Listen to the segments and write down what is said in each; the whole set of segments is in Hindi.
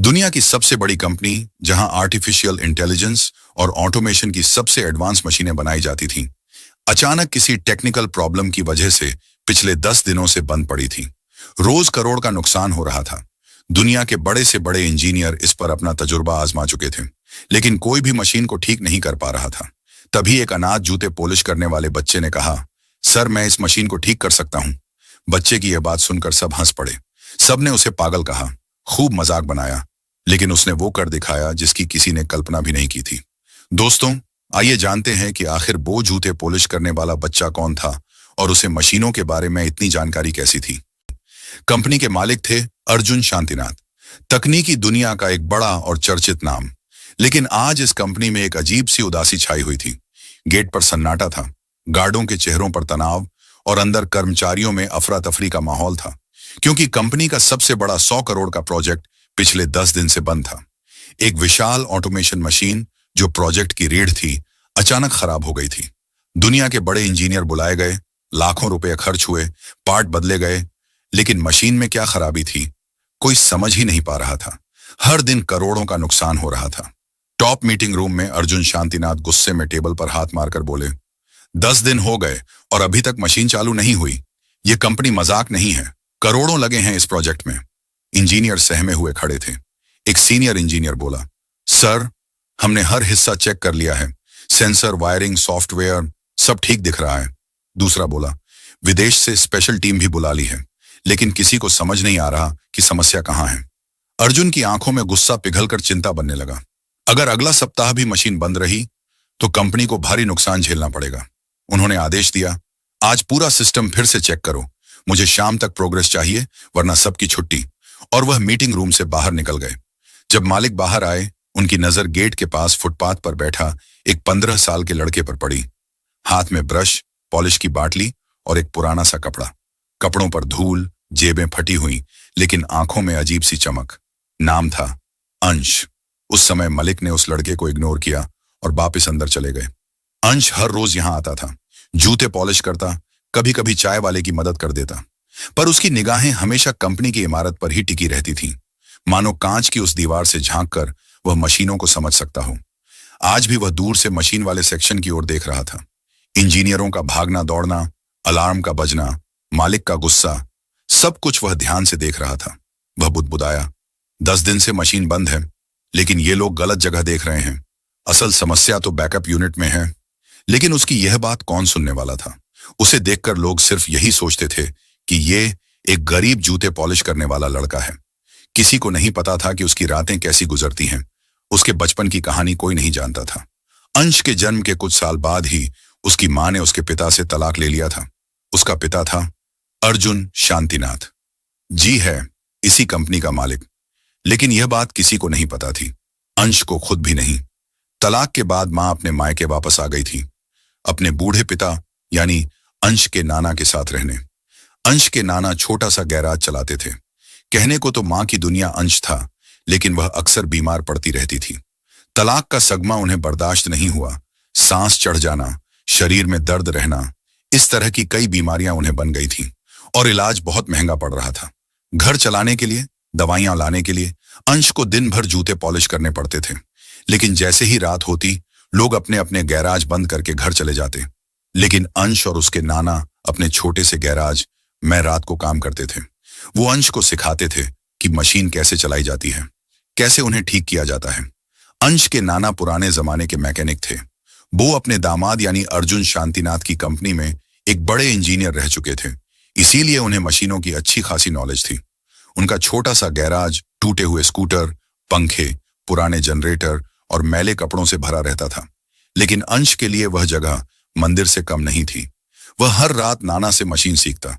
दुनिया की सबसे बड़ी कंपनी जहां आर्टिफिशियल इंटेलिजेंस और ऑटोमेशन की सबसे एडवांस मशीनें बनाई जाती थीं, अचानक किसी टेक्निकल प्रॉब्लम की वजह से पिछले 10 दिनों से बंद पड़ी थी। रोज करोड़ का नुकसान हो रहा था। दुनिया के बड़े से बड़े इंजीनियर इस पर अपना तजुर्बा आजमा चुके थे, लेकिन कोई भी मशीन को ठीक नहीं कर पा रहा था। तभी एक अनाथ जूते पॉलिश करने वाले बच्चे ने कहा, सर मैं इस मशीन को ठीक कर सकता हूं। बच्चे की यह बात सुनकर सब हंस पड़े। सबने उसे पागल कहा, खूब मजाक बनाया, लेकिन उसने वो कर दिखाया जिसकी किसी ने कल्पना भी नहीं की थी। दोस्तों, आइए जानते हैं कि आखिर वो जूते पॉलिश करने वाला बच्चा कौन था और उसे मशीनों के बारे में इतनी जानकारी कैसी थी। कंपनी के मालिक थे अर्जुन शांतिनाथ, तकनीकी दुनिया का एक बड़ा और चर्चित नाम। लेकिन आज इस कंपनी में एक अजीब सी उदासी छाई हुई थी। गेट पर सन्नाटा था, गार्डों के चेहरों पर तनाव और अंदर कर्मचारियों में अफरा तफरी का माहौल था, क्योंकि कंपनी का सबसे बड़ा 100 करोड़ का प्रोजेक्ट पिछले 10 दिन से बंद था। एक विशाल ऑटोमेशन मशीन जो प्रोजेक्ट की रीढ़ थी, अचानक खराब हो गई थी। दुनिया के बड़े इंजीनियर बुलाए गए, लाखों रुपए खर्च हुए, पार्ट बदले गए, लेकिन मशीन में क्या खराबी थी कोई समझ ही नहीं पा रहा था। हर दिन करोड़ों का नुकसान हो रहा था। टॉप मीटिंग रूम में अर्जुन शांतिनाथ गुस्से में टेबल पर हाथ मारकर बोले, 10 दिन हो गए और अभी तक मशीन चालू नहीं हुई। ये कंपनी मजाक नहीं है, करोड़ों लगे हैं इस प्रोजेक्ट में। इंजीनियर सहमे हुए खड़े थे। एक सीनियर इंजीनियर बोला, सर हमने हर हिस्सा चेक कर लिया है, सेंसर, वायरिंग, सॉफ्टवेयर सब ठीक दिख रहा है। दूसरा बोला, विदेश से स्पेशल टीम भी बुला ली है, लेकिन किसी को समझ नहीं आ रहा कि समस्या कहाँ है। अर्जुन की आंखों में गुस्सा पिघलकर चिंता बनने लगा। अगर अगला सप्ताह भी मशीन बंद रही तो कंपनी को भारी नुकसान झेलना पड़ेगा। उन्होंने आदेश दिया, आज पूरा सिस्टम फिर से चेक करो, मुझे शाम तक प्रोग्रेस चाहिए, वरना सबकी छुट्टी। और वह मीटिंग रूम से बाहर निकल गए। जब मालिक बाहर आए, उनकी नजर गेट के पास फुटपाथ पर बैठा एक 15 साल के लड़के पर पड़ी। हाथ में ब्रश, पॉलिश की बाटली और एक पुराना सा कपड़ा। कपड़ों पर धूल, जेबें फटी हुई, लेकिन आंखों में अजीब सी चमक। नाम था अंश। उस समय मलिक ने उस लड़के को इग्नोर किया और वापस अंदर चले गए। अंश हर रोज यहां आता था, जूते पॉलिश करता, कभी कभी चाय वाले की मदद कर देता, पर उसकी निगाहें हमेशा कंपनी की इमारत पर ही टिकी रहती थीं, मानो कांच की उस दीवार से झांककर वह मशीनों को समझ सकता हो। आज भी वह दूर से मशीन वाले सेक्शन की ओर देख रहा था। इंजीनियरों का भागना दौड़ना, अलार्म का बजना, मालिक का गुस्सा, सब कुछ वह ध्यान से देख रहा था। वह बुदबुदाया, 10 दिन से मशीन बंद है, लेकिन ये लोग गलत जगह देख रहे हैं। असल समस्या तो बैकअप यूनिट में है। लेकिन उसकी यह बात कौन सुनने वाला था। उसे देखकर लोग सिर्फ यही सोचते थे कि ये एक गरीब जूते पॉलिश करने वाला लड़का है। किसी को नहीं पता था कि उसकी रातें कैसी गुजरती हैं। उसके बचपन की कहानी कोई नहीं जानता था। अंश के जन्म के कुछ साल बाद ही उसकी मां ने उसके पिता से तलाक ले लिया था। उसका पिता था अर्जुन शांतिनाथ। जी है, इसी कंपनी का मालिक। लेकिन यह बात किसी को नहीं पता थी, अंश को खुद भी नहीं। तलाक के बाद मां अपने मायके वापस आ गई थी, अपने बूढ़े पिता यानी अंश के नाना के साथ रहने। अंश के नाना छोटा सा गैराज चलाते थे। कहने को तो मां की दुनिया अंश था, लेकिन वह अक्सर बीमार पड़ती रहती थी। तलाक का सगमा उन्हें बर्दाश्त नहीं हुआ। सांस चढ़ जाना, शरीर में दर्द रहना, इस तरह की कई बीमारियां उन्हें बन गई थीं और इलाज बहुत महंगा पड़ रहा था। घर चलाने के लिए, दवाइयां लाने के लिए अंश को दिन भर जूते पॉलिश करने पड़ते थे। लेकिन जैसे ही रात होती, लोग अपने अपने गैराज बंद करके घर चले जाते। लेकिन अंश और उसके नाना अपने छोटे से गैराज में रात को काम करते थे। वो अंश को सिखाते थे कि मशीन कैसे चलाई जाती है, कैसे उन्हें ठीक किया जाता है। अंश के नाना पुराने जमाने के मैकेनिक थे। वो अपने दामाद यानी अर्जुन शांतिनाथ की कंपनी में एक बड़े इंजीनियर रह चुके थे, इसीलिए उन्हें मशीनों की अच्छी खासी नॉलेज थी। उनका छोटा सा गैराज टूटे हुए स्कूटर, पंखे, पुराने जनरेटर और मैले कपड़ों से भरा रहता था। लेकिन अंश के लिए वह जगह मंदिर से कम नहीं थी। वह हर रात नाना से मशीन सीखता,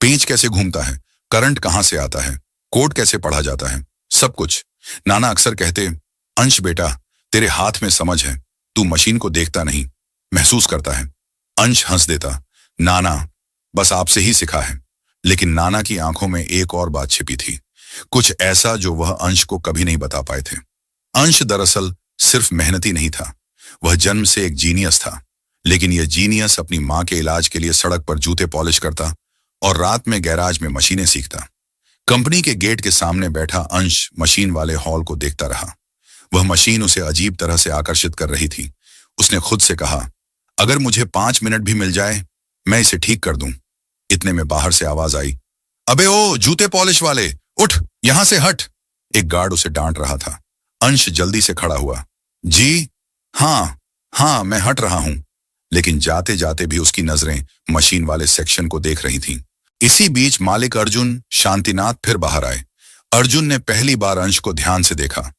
पेंच कैसे घूमता है, करंट कहां से आता है, कोड कैसे पढ़ा जाता है, सब कुछ। नाना अक्सर कहते, अंश बेटा, तेरे हाथ में समझ है, तू मशीन को देखता नहीं, महसूस करता है। अंश हंस देता, नाना बस आपसे ही सिखा है। लेकिन नाना की आंखों में एक और बात छिपी थी, कुछ ऐसा जो वह अंश को कभी नहीं बता पाए थे। अंश दरअसल सिर्फ मेहनती नहीं था, वह जन्म से एक जीनियस था। लेकिन यह जीनियस अपनी मां के इलाज के लिए सड़क पर जूते पॉलिश करता और रात में गैराज में मशीनें सीखता। कंपनी के गेट के सामने बैठा अंश मशीन वाले हॉल को देखता रहा। वह मशीन उसे अजीब तरह से आकर्षित कर रही थी। उसने खुद से कहा, अगर मुझे 5 मिनट भी मिल जाए, मैं इसे ठीक कर दूं। इतने में बाहर से आवाज आई, अबे ओ जूते पॉलिश वाले, उठ, यहां से हट। एक गार्ड उसे डांट रहा था। अंश जल्दी से खड़ा हुआ। जी हाँ, मैं हट रहा हूं। लेकिन जाते जाते भी उसकी नजरें मशीन वाले सेक्शन को देख रही थीं। इसी बीच मालिक अर्जुन शांतिनाथ फिर बाहर आए। अर्जुन ने पहली बार अंश को ध्यान से देखा।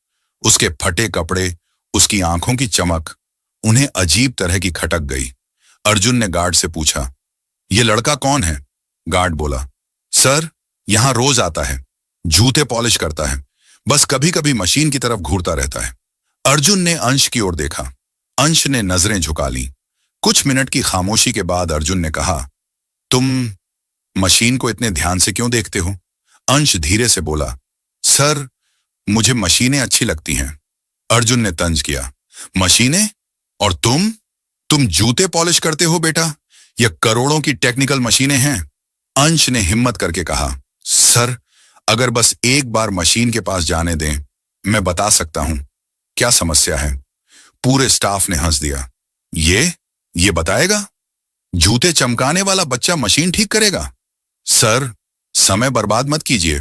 उसके फटे कपड़े, उसकी आंखों की चमक उन्हें अजीब तरह की खटक गई। अर्जुन ने गार्ड से पूछा, ये लड़का कौन है? गार्ड बोला, सर, यहां रोज आता है, जूते पॉलिश करता है, बस कभी कभी मशीन की तरफ घूरता रहता है। अर्जुन ने अंश की ओर देखा। अंश ने नजरें झुका लीं। कुछ मिनट की खामोशी के बाद अर्जुन ने कहा, तुम मशीन को इतने ध्यान से क्यों देखते हो? अंश धीरे से बोला, सर, मुझे मशीनें अच्छी लगती हैं। अर्जुन ने तंज किया, मशीनें? और तुम जूते पॉलिश करते हो बेटा? यह करोड़ों की टेक्निकल मशीनें हैं। अंश ने हिम्मत करके कहा, सर, अगर बस एक बार मशीन के पास जाने दें, मैं बता सकता हूं क्या समस्या है। पूरे स्टाफ ने हंस दिया। ये बताएगा? जूते चमकाने वाला बच्चा मशीन ठीक करेगा? सर, समय बर्बाद मत कीजिए।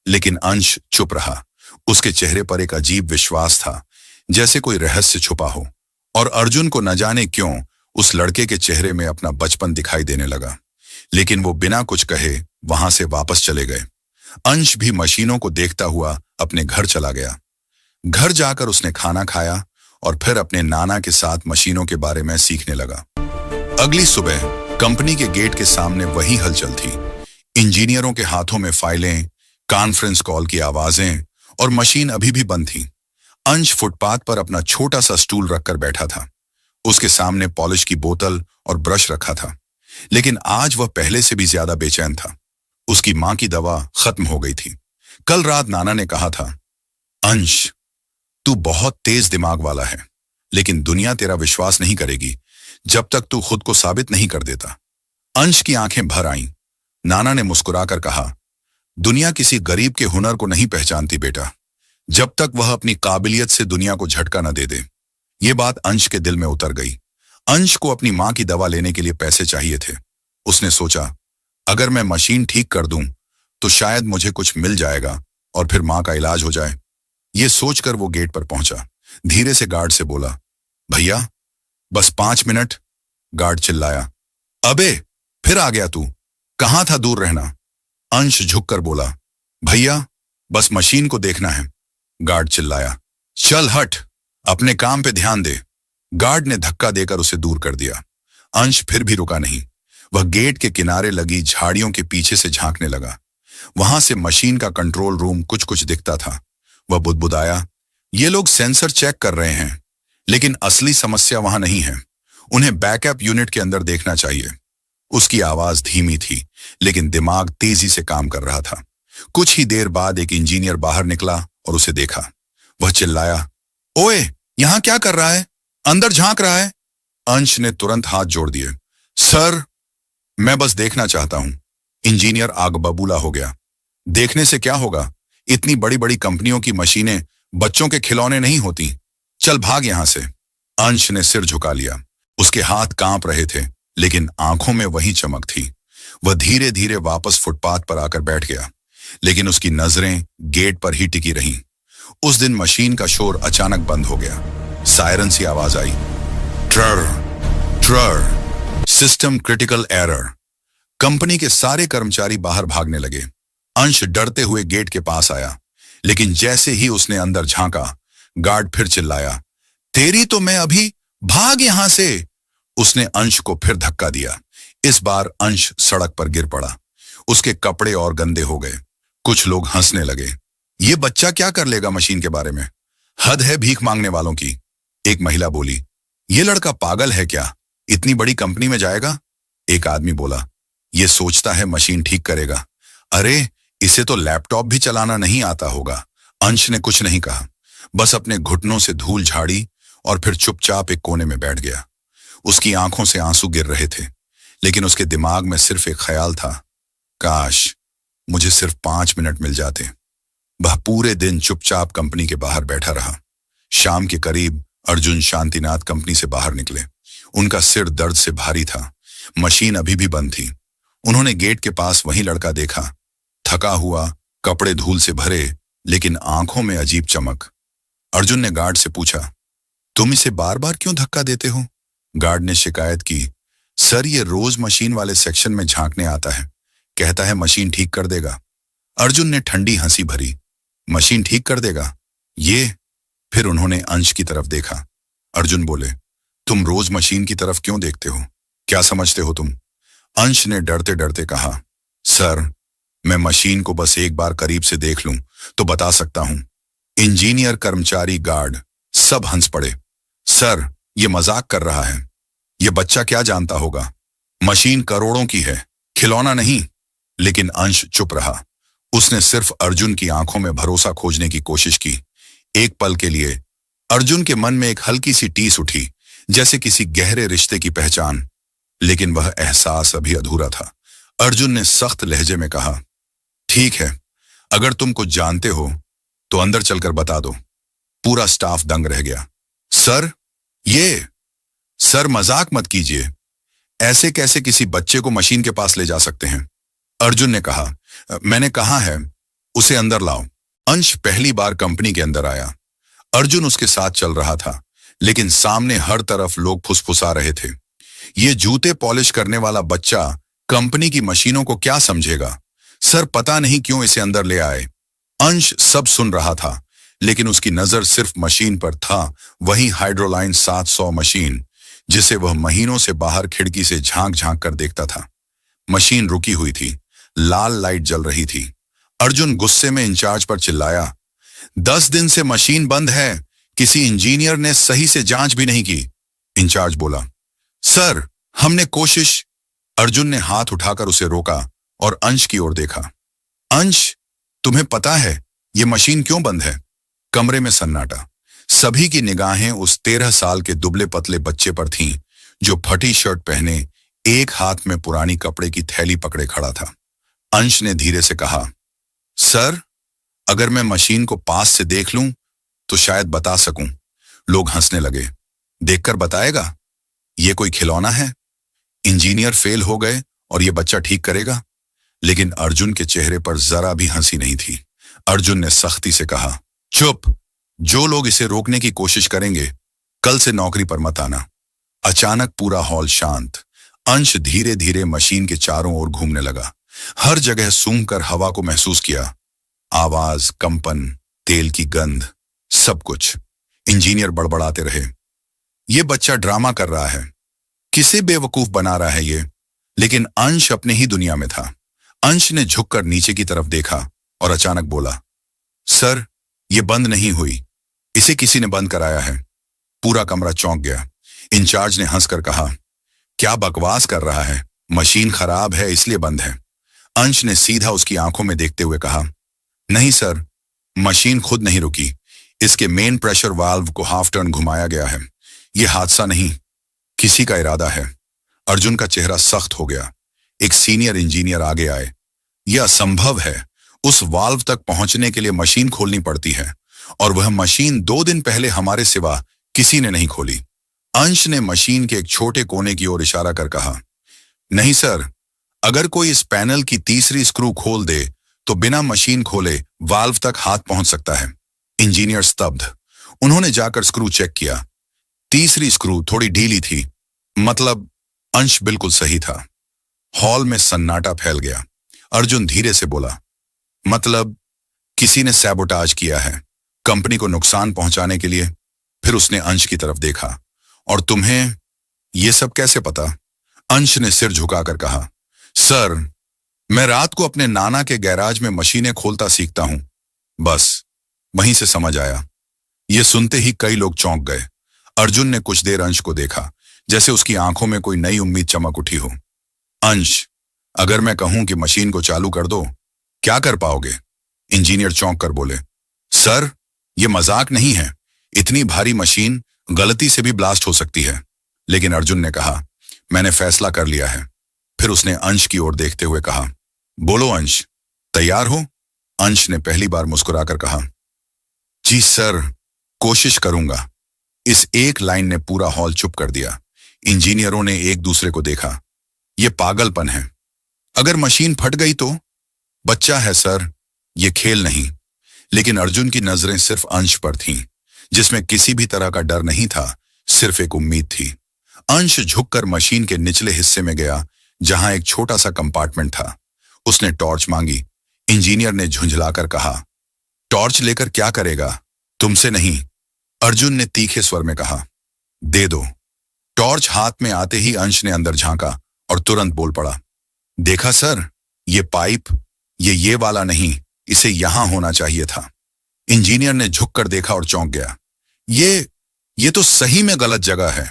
लेकिन अंश चुप रहा। उसके चेहरे पर एक अजीब विश्वास था, जैसे कोई रहस्य छुपा हो। और अर्जुन को न जाने क्यों उस लड़के के चेहरे में अपना बचपन दिखाई देने लगा। लेकिन वो बिना कुछ कहे वहां से वापस चले गए। अंश भी मशीनों को देखता हुआ अपने घर चला गया। घर जाकर उसने खाना खाया और फिर अपने नाना के साथ मशीनों के बारे में सीखने लगा। अगली सुबह कंपनी के गेट के सामने वही हलचल थी। इंजीनियरों के हाथों में फाइलें, कॉन्फ्रेंस कॉल की आवाजें, और मशीन अभी भी बंद थी। अंश फुटपाथ पर अपना छोटा सा स्टूल रखकर बैठा था। उसके सामने पॉलिश की बोतल और ब्रश रखा था। लेकिन आज वह पहले से भी ज्यादा बेचैन था। उसकी मां की दवा खत्म हो गई थी। कल रात नाना ने कहा था, अंश, तू बहुत तेज दिमाग वाला है, लेकिन दुनिया तेरा विश्वास नहीं करेगी जब तक तू खुद को साबित नहीं कर देता। अंश की आंखें भर आईं। नाना ने मुस्कुराकर कहा, दुनिया किसी गरीब के हुनर को नहीं पहचानती बेटा, जब तक वह अपनी काबिलियत से दुनिया को झटका न दे दे। ये बात अंश के दिल में उतर गई। अंश को अपनी मां की दवा लेने के लिए पैसे चाहिए थे। उसने सोचा, अगर मैं मशीन ठीक कर दूं तो शायद मुझे कुछ मिल जाएगा और फिर मां का इलाज हो जाए। ये सोचकर वो गेट पर पहुंचा। धीरे से गार्ड से बोला, भैया, बस 5 मिनट। गार्ड चिल्लाया, अबे, फिर आ गया तू? कहां था दूर रहना? अंश झुककर बोला, भैया, बस मशीन को देखना है। गार्ड चिल्लाया, चल हट, अपने काम पे ध्यान दे। गार्ड ने धक्का देकर उसे दूर कर दिया। अंश फिर भी रुका नहीं। वह गेट के किनारे लगी झाड़ियों के पीछे से झांकने लगा। वहां से मशीन का कंट्रोल रूम कुछ कुछ दिखता था। वह बुदबुदाया, ये लोग सेंसर चेक कर रहे हैं, लेकिन असली समस्या वहां नहीं है। उन्हें बैकअप यूनिट के अंदर देखना चाहिए। उसकी आवाज धीमी थी, लेकिन दिमाग तेजी से काम कर रहा था। कुछ ही देर बाद एक इंजीनियर बाहर निकला और उसे देखा। वह चिल्लाया, ओए, यहां क्या कर रहा है? अंदर झांक रहा है। अंश ने तुरंत हाथ जोड़ दिए। सर, मैं बस देखना चाहता हूं। इंजीनियर आग बबूला हो गया। देखने से क्या होगा? इतनी बड़ी बड़ी कंपनियों की मशीनें बच्चों के खिलौने नहीं होती। चल भाग यहां से। अंश ने सिर झुका लिया। उसके हाथ कांप रहे थे, लेकिन आंखों में वही चमक थी। वह धीरे धीरे वापस फुटपाथ पर आकर बैठ गया, लेकिन उसकी नजरें गेट पर ही टिकी रहीं। उस दिन मशीन का शोर अचानक बंद हो गया। सायरन सी आवाज आई, ट्रर ट्रर, सिस्टम क्रिटिकल एरर। कंपनी के सारे कर्मचारी बाहर भागने लगे। अंश डरते हुए गेट के पास आया, लेकिन जैसे ही उसने अंदर झांका, गार्ड फिर चिल्लाया, तेरी तो मैं अभी, भाग यहां से। उसने अंश को फिर धक्का दिया। इस बार अंश सड़क पर गिर पड़ा। उसके कपड़े और गंदे हो गए। कुछ लोग हंसने लगे। ये बच्चा क्या कर लेगा मशीन के बारे में? हद है भीख मांगने वालों की। एक महिला बोली, ये लड़का पागल है क्या? इतनी बड़ी कंपनी में जाएगा? एक आदमी बोला, ये सोचता है मशीन ठीक करेगा। अरे, इसे तो लैपटॉप भी चलाना नहीं आता होगा। अंश ने कुछ नहीं कहा, बस अपने घुटनों से धूल झाड़ी और फिर चुपचाप एक कोने में बैठ गया। उसकी आंखों से आंसू गिर रहे थे, लेकिन उसके दिमाग में सिर्फ एक ख्याल था, काश मुझे सिर्फ 5 मिनट मिल जाते। वह पूरे दिन चुपचाप कंपनी के बाहर बैठा रहा। शाम के करीब अर्जुन शांतिनाथ कंपनी से बाहर निकले। उनका सिर दर्द से भारी था। मशीन अभी भी बंद थी। उन्होंने गेट के पास वही लड़का देखा, थका हुआ, कपड़े धूल से भरे, लेकिन आंखों में अजीब चमक। अर्जुन ने गार्ड से पूछा, तुम इसे बार बार क्यों धक्का देते हो? गार्ड ने शिकायत की, सर ये रोज मशीन वाले सेक्शन में झांकने आता है, कहता है मशीन ठीक कर देगा। अर्जुन ने ठंडी हंसी भरी, मशीन ठीक कर देगा ये? फिर उन्होंने अंश की तरफ देखा। अर्जुन बोले, तुम रोज मशीन की तरफ क्यों देखते हो? क्या समझते हो तुम? अंश ने डरते डरते कहा, सर मैं मशीन को बस एक बार करीब से देख लूं तो बता सकता हूं। इंजीनियर, कर्मचारी, गार्ड सब हंस पड़े। सर ये मजाक कर रहा है, ये बच्चा क्या जानता होगा, मशीन करोड़ों की है, खिलौना नहीं। लेकिन अंश चुप रहा। उसने सिर्फ अर्जुन की आंखों में भरोसा खोजने की कोशिश की। एक पल के लिए अर्जुन के मन में एक हल्की सी टीस उठी, जैसे किसी गहरे रिश्ते की पहचान, लेकिन वह एहसास अभी अधूरा था। अर्जुन ने सख्त लहजे में कहा, ठीक है, अगर तुम कुछ जानते हो तो अंदर चलकर बता दो। पूरा स्टाफ दंग रह गया। सर ये, सर मजाक मत कीजिए, ऐसे कैसे किसी बच्चे को मशीन के पास ले जा सकते हैं? अर्जुन ने कहा, मैंने कहा है उसे अंदर लाओ। अंश पहली बार कंपनी के अंदर आया। अर्जुन उसके साथ चल रहा था, लेकिन सामने हर तरफ लोग फुसफुसा रहे थे। ये जूते पॉलिश करने वाला बच्चा कंपनी की मशीनों को क्या समझेगा? सर पता नहीं क्यों इसे अंदर ले आए। अंश सब सुन रहा था, लेकिन उसकी नजर सिर्फ मशीन पर था, वही हाइड्रोलाइन 700 मशीन, जिसे वह महीनों से बाहर खिड़की से झांक झांक कर देखता था। मशीन रुकी हुई थी, लाल लाइट जल रही थी। अर्जुन गुस्से में इंचार्ज पर चिल्लाया, 10 दिन से मशीन बंद है, किसी इंजीनियर ने सही से जांच भी नहीं की। इंचार्ज बोला, सर हमने कोशिश। अर्जुन ने हाथ उठाकर उसे रोका और अंश की ओर देखा। अंश तुम्हें पता है ये मशीन क्यों बंद है? कमरे में सन्नाटा। सभी की निगाहें उस 13 साल के दुबले पतले बच्चे पर थीं, जो फटी शर्ट पहने एक हाथ में पुरानी कपड़े की थैली पकड़े खड़ा था। अंश ने धीरे से कहा, सर अगर मैं मशीन को पास से देख लूं तो शायद बता सकूं। लोग हंसने लगे। देखकर बताएगा? ये कोई खिलौना है? इंजीनियर फेल हो गए और ये बच्चा ठीक करेगा? लेकिन अर्जुन के चेहरे पर जरा भी हंसी नहीं थी। अर्जुन ने सख्ती से कहा, चुप, जो लोग इसे रोकने की कोशिश करेंगे कल से नौकरी पर मत आना। अचानक पूरा हॉल शांत। अंश धीरे धीरे मशीन के चारों ओर घूमने लगा। हर जगह सूंघकर हवा को महसूस किया। आवाज, कंपन, तेल की गंध, सब कुछ। इंजीनियर बड़बड़ाते रहे, ये बच्चा ड्रामा कर रहा है, किसे बेवकूफ बना रहा है ये। लेकिन अंश अपने ही दुनिया में था। अंश ने झुककर नीचे की तरफ देखा और अचानक बोला, सर ये बंद नहीं हुई, इसे किसी ने बंद कराया है। पूरा कमरा चौंक गया। इंचार्ज ने हंसकर कहा, क्या बकवास कर रहा है, मशीन खराब है इसलिए बंद है। अंश ने सीधा उसकी आंखों में देखते हुए कहा, नहीं सर, मशीन खुद नहीं रुकी, इसके मेन प्रेशर वाल्व को हाफ टर्न घुमाया गया है। यह हादसा नहीं, किसी का इरादा है। अर्जुन का चेहरा सख्त हो गया। एक सीनियर इंजीनियर आगे आए, यह असंभव है, उस वाल्व तक पहुंचने के लिए मशीन खोलनी पड़ती है, और वह मशीन 2 दिन पहले हमारे सिवा किसी ने नहीं खोली। अंश ने मशीन के एक छोटे कोने की ओर इशारा कर कहा, नहीं सर, अगर कोई इस पैनल की तीसरी स्क्रू खोल दे तो बिना मशीन खोले वाल्व तक हाथ पहुंच सकता है। इंजीनियर स्तब्ध। उन्होंने जाकर स्क्रू चेक किया। तीसरी स्क्रू थोड़ी ढीली थी, मतलब अंश बिल्कुल सही था। हॉल में सन्नाटा फैल गया। अर्जुन धीरे से बोला, मतलब किसी ने सैबोटाज किया है कंपनी को नुकसान पहुंचाने के लिए। फिर उसने अंश की तरफ देखा, और तुम्हें यह सब कैसे पता? अंश ने सिर झुकाकर कहा, सर मैं रात को अपने नाना के गैराज में मशीनें खोलता सीखता हूं, बस वहीं से समझ आया। यह सुनते ही कई लोग चौंक गए। अर्जुन ने कुछ देर अंश को देखा, जैसे उसकी आंखों में कोई नई उम्मीद चमक उठी हो। अंश, अगर मैं कहूं कि मशीन को चालू कर दो, क्या कर पाओगे? इंजीनियर चौंक कर बोले, सर यह मजाक नहीं है, इतनी भारी मशीन गलती से भी ब्लास्ट हो सकती है। लेकिन अर्जुन ने कहा, मैंने फैसला कर लिया है। फिर उसने अंश की ओर देखते हुए कहा, बोलो अंश, तैयार हो? अंश ने पहली बार मुस्कुराकर कहा। जी सर, कोशिश करूंगा। इस एक लाइन ने पूरा हॉल चुप कर दिया। इंजीनियरों ने एक दूसरे को देखा। यह पागलपन है। अगर मशीन फट गई तो? बच्चा है सर, यह खेल नहीं। लेकिन अर्जुन की नजरें सिर्फ अंश पर थीं, जिसमें किसी भी तरह का डर नहीं था, सिर्फ एक उम्मीद थी। अंश झुककर मशीन के निचले हिस्से में गया, जहां एक छोटा सा कंपार्टमेंट था। उसने टॉर्च मांगी। इंजीनियर ने झुंझलाकर कहा, टॉर्च लेकर क्या करेगा? तुमसे नहीं। अर्जुन ने तीखे स्वर में कहा। दे दो। टॉर्च हाथ में आते ही अंश ने अंदर झांका और तुरंत बोल पड़ा, देखा सर, ये पाइप, ये वाला नहीं, इसे यहां होना चाहिए था। इंजीनियर ने झुककर देखा और चौंक गया। ये तो सही में गलत जगह है।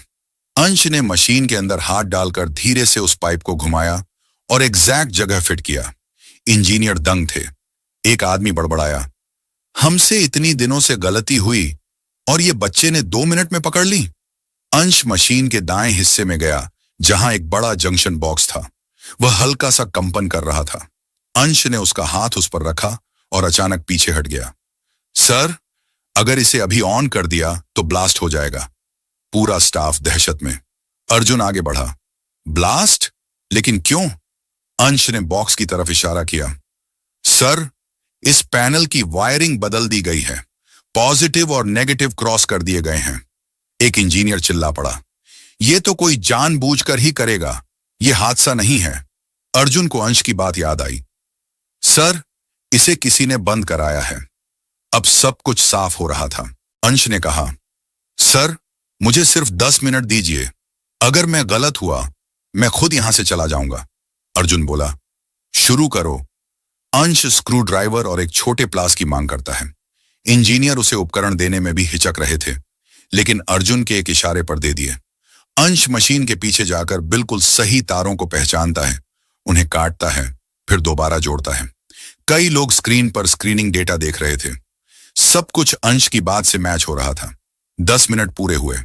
अंश ने मशीन के अंदर हाथ डालकर धीरे से उस पाइप को घुमाया और एग्जैक्ट जगह फिट किया। इंजीनियर दंग थे। एक आदमी बड़बड़ाया, हमसे इतनी दिनों से गलती हुई और ये बच्चे ने 2 मिनट में पकड़ ली। अंश मशीन के दाएं हिस्से में गया, जहां एक बड़ा जंक्शन बॉक्स था। वह हल्का सा कंपन कर रहा था। अंश ने उसका हाथ उस पर रखा और अचानक पीछे हट गया। सर, अगर इसे अभी ऑन कर दिया तो ब्लास्ट हो जाएगा। पूरा स्टाफ दहशत में। अर्जुन आगे बढ़ा। ब्लास्ट? लेकिन क्यों? अंश ने बॉक्स की तरफ इशारा किया। सर, इस पैनल की वायरिंग बदल दी गई है। पॉजिटिव और नेगेटिव क्रॉस कर दिए गए हैं। एक इंजीनियर चिल्ला पड़ा, यह तो कोई जानबूझकर ही करेगा, यह हादसा नहीं है। अर्जुन को अंश की बात याद आई। सर, इसे किसी ने बंद कराया है। अब सब कुछ साफ हो रहा था। अंश ने कहा, सर, मुझे सिर्फ 10 मिनट दीजिए। अगर मैं गलत हुआ, मैं खुद यहां से चला जाऊंगा। अर्जुन बोला, शुरू करो। अंश स्क्रू ड्राइवर और एक छोटे प्लास की मांग करता है। इंजीनियर उसे उपकरण देने में भी हिचक रहे थे, लेकिन अर्जुन के एक इशारे पर दे दिए। अंश मशीन के पीछे जाकर बिल्कुल सही तारों को पहचानता है, उन्हें काटता है, फिर दोबारा जोड़ता है। कई लोग स्क्रीन पर स्क्रीनिंग डेटा देख रहे थे। सब कुछ अंश की बात से मैच हो रहा था। 10 मिनट पूरे हुए।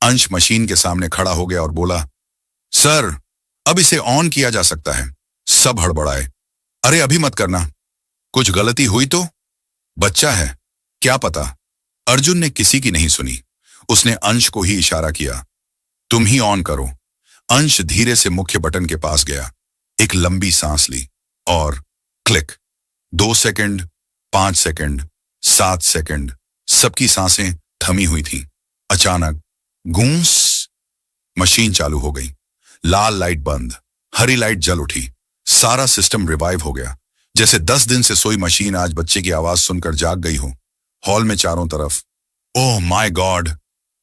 अंश मशीन के सामने खड़ा हो गया और बोला, सर, अब इसे ऑन किया जा सकता है। सब हड़बड़ाए। अरे अभी मत करना, कुछ गलती हुई तो? बच्चा है, क्या पता। अर्जुन ने किसी की नहीं सुनी। उसने अंश को ही इशारा किया, तुम ही ऑन करो। अंश धीरे से मुख्य बटन के पास गया, एक लंबी सांस ली और क्लिक। 2 सेकंड, 5 सेकंड, 7 सेकंड, सबकी सांसें थमी हुई थीं। अचानक गूंस, मशीन चालू हो गई। लाल लाइट बंद, हरी लाइट जल उठी। सारा सिस्टम रिवाइव हो गया, जैसे 10 दिन से सोई मशीन आज बच्चे की आवाज सुनकर जाग गई हो। हॉल में चारों तरफ, ओह माय गॉड,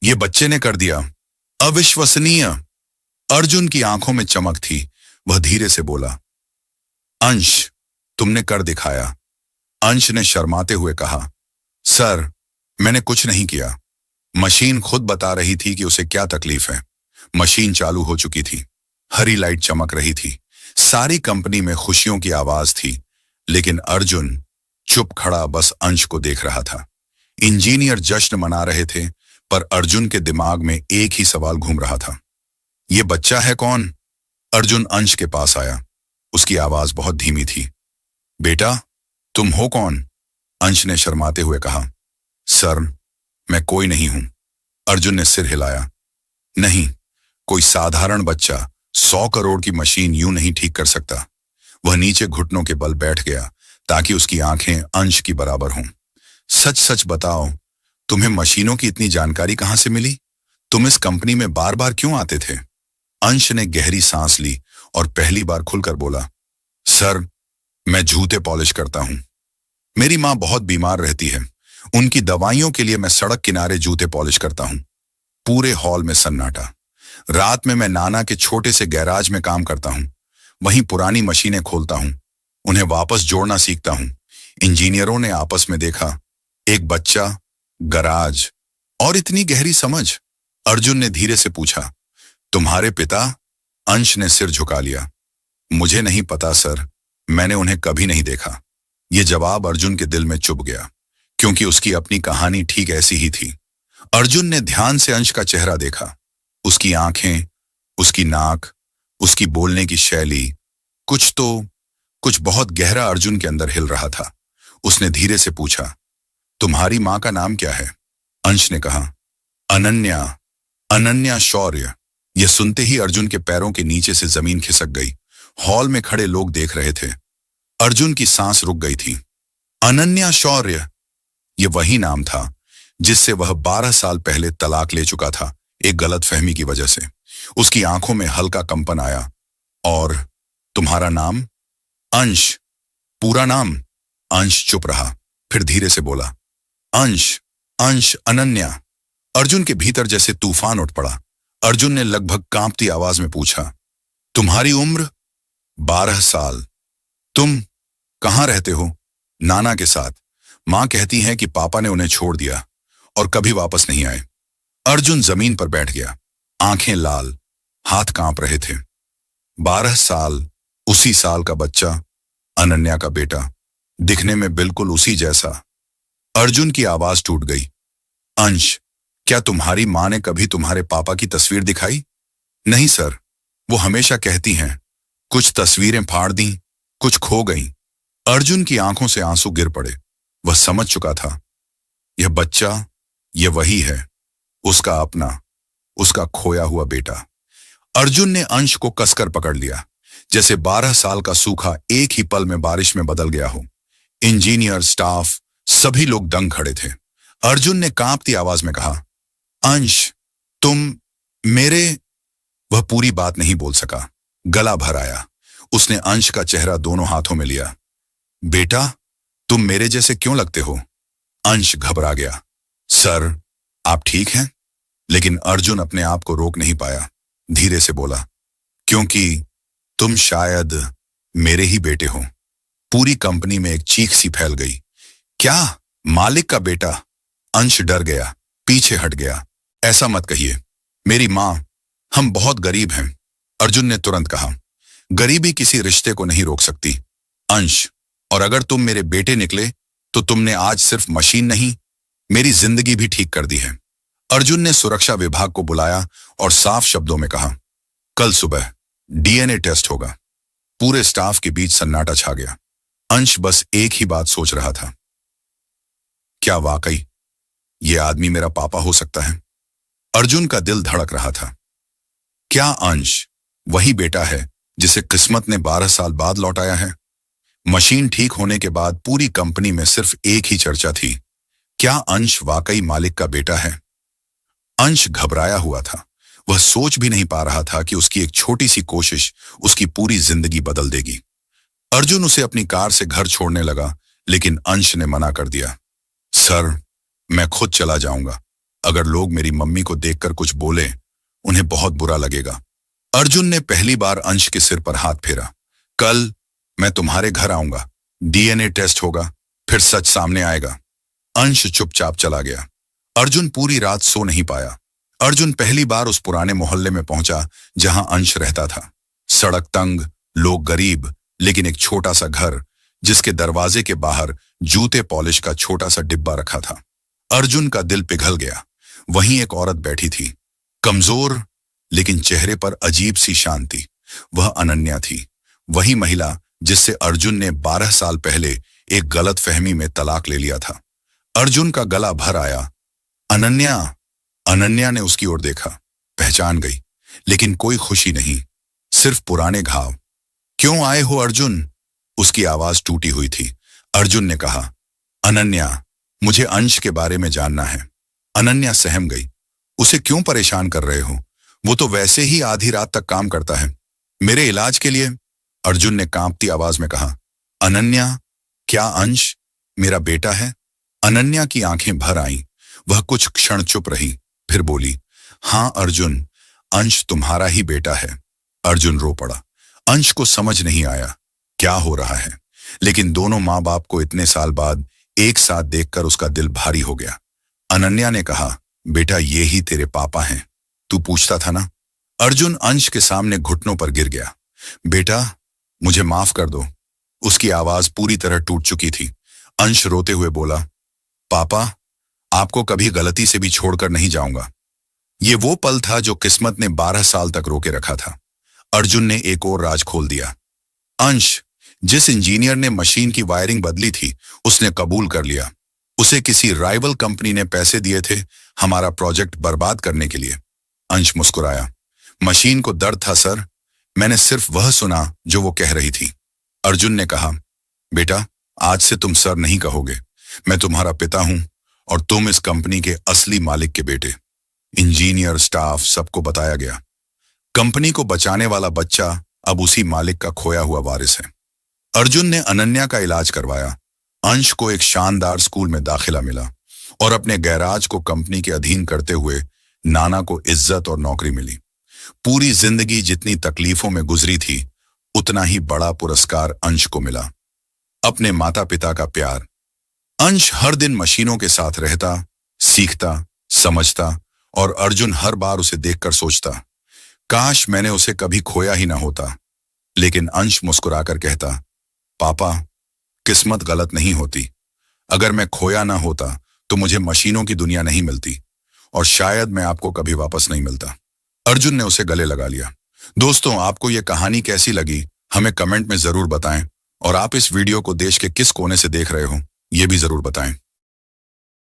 ये बच्चे ने कर दिया, अविश्वसनीय। अर्जुन की आंखों में चमक थी। वह धीरे से बोला, अंश, तुमने कर दिखाया। अंश ने शर्माते हुए कहा, सर, मैंने कुछ नहीं किया। मशीन खुद बता रही थी कि उसे क्या तकलीफ है। मशीन चालू हो चुकी थी, हरी लाइट चमक रही थी, सारी कंपनी में खुशियों की आवाज थी। लेकिन अर्जुन चुप खड़ा बस अंश को देख रहा था। इंजीनियर जश्न मना रहे थे, पर अर्जुन के दिमाग में एक ही सवाल घूम रहा था, ये बच्चा है कौन? अर्जुन अंश के पास आया। उसकी आवाज बहुत धीमी थी। बेटा, तुम हो कौन? अंश ने शर्माते हुए कहा, सर, मैं कोई नहीं हूं। अर्जुन ने सिर हिलाया। नहीं, कोई साधारण बच्चा 100 करोड़ की मशीन यूं नहीं ठीक कर सकता। वह नीचे घुटनों के बल बैठ गया ताकि उसकी आंखें अंश की बराबर हों। सच सच बताओ, तुम्हें मशीनों की इतनी जानकारी कहां से मिली? तुम इस कंपनी में बार बार क्यों आते थे? अंश ने गहरी सांस ली और पहली बार खुलकर बोला, सर, मैं जूते पॉलिश करता हूं। मेरी मां बहुत बीमार रहती है, उनकी दवाइयों के लिए मैं सड़क किनारे जूते पॉलिश करता हूं। पूरे हॉल में सन्नाटा। रात में मैं नाना के छोटे से गैराज में काम करता हूं, वहीं पुरानी मशीनें खोलता हूं, उन्हें वापस जोड़ना सीखता हूं। इंजीनियरों ने आपस में देखा, एक बच्चा, गराज और इतनी गहरी समझ। अर्जुन ने धीरे से पूछा, तुम्हारे पिता? अंश ने सिर झुका लिया। मुझे नहीं पता सर, मैंने उन्हें कभी नहीं देखा। यह जवाब अर्जुन के दिल में चुभ गया, क्योंकि उसकी अपनी कहानी ठीक ऐसी ही थी। अर्जुन ने ध्यान से अंश का चेहरा देखा। उसकी आंखें, उसकी नाक, उसकी बोलने की शैली, कुछ बहुत गहरा अर्जुन के अंदर हिल रहा था। उसने धीरे से पूछा, तुम्हारी मां का नाम क्या है? अंश ने कहा, अनन्या, अनन्या शौर्य। यह सुनते ही अर्जुन के पैरों के नीचे से जमीन खिसक गई। हॉल में खड़े लोग देख रहे थे। अर्जुन की सांस रुक गई थी। अनन्या शौर्य, यह वही नाम था जिससे वह 12 साल पहले तलाक ले चुका था, एक गलतफहमी की वजह से। उसकी आंखों में हल्का कंपन आया। और तुम्हारा नाम? अंश। पूरा नाम? अंश चुप रहा, फिर धीरे से बोला, अंश, अंश अनन्या। अर्जुन के भीतर जैसे तूफान उठ पड़ा। अर्जुन ने लगभग कांपती आवाज में पूछा, तुम्हारी उम्र? 12 साल। तुम कहां रहते हो? नाना के साथ। मां कहती हैं कि पापा ने उन्हें छोड़ दिया और कभी वापस नहीं आए। अर्जुन जमीन पर बैठ गया, आंखें लाल, हाथ कांप रहे थे। 12 साल, उसी साल का बच्चा, अनन्या का बेटा, दिखने में बिल्कुल उसी जैसा। अर्जुन की आवाज टूट गई। अंश, क्या तुम्हारी मां ने कभी तुम्हारे पापा की तस्वीर दिखाई? नहीं सर, वो हमेशा कहती हैं, कुछ तस्वीरें फाड़ दी, कुछ खो गईं। अर्जुन की आंखों से आंसू गिर पड़े। वह समझ चुका था, यह बच्चा, यह वही है, उसका अपना, उसका खोया हुआ बेटा। अर्जुन ने अंश को कसकर पकड़ लिया, जैसे 12 साल का सूखा एक ही पल में बारिश में बदल गया हो। इंजीनियर, स्टाफ, सभी लोग दंग खड़े थे। अर्जुन ने कांपती आवाज में कहा, अंश, तुम मेरे। वह पूरी बात नहीं बोल सका, गला भर आया। उसने अंश का चेहरा दोनों हाथों में लिया। बेटा, तुम मेरे जैसे क्यों लगते हो? अंश घबरा गया। सर, आप ठीक हैं? लेकिन अर्जुन अपने आप को रोक नहीं पाया। धीरे से बोला, क्योंकि तुम शायद मेरे ही बेटे हो। पूरी कंपनी में एक चीख सी फैल गई। क्या? मालिक का बेटा? अंश डर गया, पीछे हट गया। ऐसा मत कहिए, मेरी मां, हम बहुत गरीब हैं। अर्जुन ने तुरंत कहा, गरीबी किसी रिश्ते को नहीं रोक सकती। अंश, और अगर तुम मेरे बेटे निकले तो तुमने आज सिर्फ मशीन नहीं, मेरी जिंदगी भी ठीक कर दी है। अर्जुन ने सुरक्षा विभाग को बुलाया और साफ शब्दों में कहा, कल सुबह डीएनए टेस्ट होगा। पूरे स्टाफ के बीच सन्नाटा छा गया। अंश बस एक ही बात सोच रहा था, क्या वाकई यह आदमी मेरा पापा हो सकता है? अर्जुन का दिल धड़क रहा था। क्या अंश वही बेटा है जिसे किस्मत ने 12 साल बाद लौटाया है? मशीन ठीक होने के बाद पूरी कंपनी में सिर्फ एक ही चर्चा थी, क्या अंश वाकई मालिक का बेटा है? अंश घबराया हुआ था। वह सोच भी नहीं पा रहा था कि उसकी एक छोटी सी कोशिश उसकी पूरी जिंदगी बदल देगी। अर्जुन उसे अपनी कार से घर छोड़ने लगा, लेकिन अंश ने मना कर दिया। सर, मैं खुद चला जाऊंगा। अगर लोग मेरी मम्मी को देखकर कुछ बोले, उन्हें बहुत बुरा लगेगा। अर्जुन ने पहली बार अंश के सिर पर हाथ फेरा। कल मैं तुम्हारे घर आऊंगा, डीएनए टेस्ट होगा, फिर सच सामने आएगा। अंश चुपचाप चला गया। अर्जुन पूरी रात सो नहीं पाया। अर्जुन पहली बार उस पुराने मोहल्ले में पहुंचा जहां अंश रहता था। सड़क तंग, लोग गरीब, लेकिन एक छोटा सा घर जिसके दरवाजे के बाहर जूते पॉलिश का छोटा सा डिब्बा रखा था। अर्जुन का दिल पिघल गया। वहीं एक औरत बैठी थी, कमजोर लेकिन चेहरे पर अजीब सी शांति। वह अनन्या थी, वही महिला जिससे अर्जुन ने 12 साल पहले एक गलतफहमी में तलाक ले लिया था। अर्जुन का गला भर आया। अनन्या। अनन्या ने उसकी ओर देखा, पहचान गई, लेकिन कोई खुशी नहीं, सिर्फ पुराने घाव। क्यों आए हो अर्जुन? उसकी आवाज टूटी हुई थी। अर्जुन ने कहा, अनन्या, मुझे अंश के बारे में जानना है। अनन्या सहम गई। उसे क्यों परेशान कर रहे हो? वो तो वैसे ही आधी रात तक काम करता है। मेरे इलाज के लिए? अर्जुन ने कांपती आवाज में कहा। अनन्या, क्या अंश मेरा बेटा है? अनन्या की आंखें भर आईं। वह कुछ क्षण चुप रही, फिर बोली, हां अर्जुन, अंश तुम्हारा ही बेटा है। अर्जुन रो पड़ा। अंश को समझ नहीं आया क्या हो रहा है, लेकिन दोनों माँ बाप को इतने साल बाद एक साथ देखकर उसका दिल भारी हो गया। अनन्या ने कहा, बेटा ये ही तेरे पापा हैं, तू पूछता था ना। अर्जुन अंश के सामने घुटनों पर गिर गया। बेटा, मुझे माफ कर दो। उसकी आवाज पूरी तरह टूट चुकी थी। अंश रोते हुए बोला, पापा, आपको कभी गलती से भी छोड़कर नहीं जाऊंगा। ये वो पल था जो किस्मत ने 12 साल तक रोके रखा था। अर्जुन ने एक और राज खोल दिया। अंश, जिस इंजीनियर ने मशीन की वायरिंग बदली थी, उसने कबूल कर लिया। उसे किसी राइवल कंपनी ने पैसे दिए थे हमारा प्रोजेक्ट बर्बाद करने के लिए। अंश मुस्कुराया। मशीन को दर्द था सर, मैंने सिर्फ वह सुना जो वो कह रही थी। अर्जुन ने कहा, बेटा, आज से तुम सर नहीं कहोगे, मैं तुम्हारा पिता हूं और तुम इस कंपनी के असली मालिक के बेटे। इंजीनियर, स्टाफ, सबको बताया गया। कंपनी को बचाने वाला बच्चा अब उसी मालिक का खोया हुआ वारिस है। अर्जुन ने अनन्या का इलाज करवाया। अंश को एक शानदार स्कूल में दाखिला मिला और अपने गैराज को कंपनी के अधीन करते हुए नाना को इज्जत और नौकरी मिली। पूरी जिंदगी जितनी तकलीफों में गुजरी थी, उतना ही बड़ा पुरस्कार अंश को मिला, अपने माता पिता का प्यार। अंश हर दिन मशीनों के साथ रहता, सीखता, समझता और अर्जुन हर बार उसे देखकर सोचता, काश मैंने उसे कभी खोया ही ना होता। लेकिन अंश मुस्कुराकर कहता, पापा, किस्मत गलत नहीं होती। अगर मैं खोया ना होता तो मुझे मशीनों की दुनिया नहीं मिलती और शायद मैं आपको कभी वापस नहीं मिलता। अर्जुन ने उसे गले लगा लिया। दोस्तों, आपको यह कहानी कैसी लगी हमें कमेंट में जरूर बताएं और आप इस वीडियो को देश के किस कोने से देख रहे हो ये भी जरूर बताएं।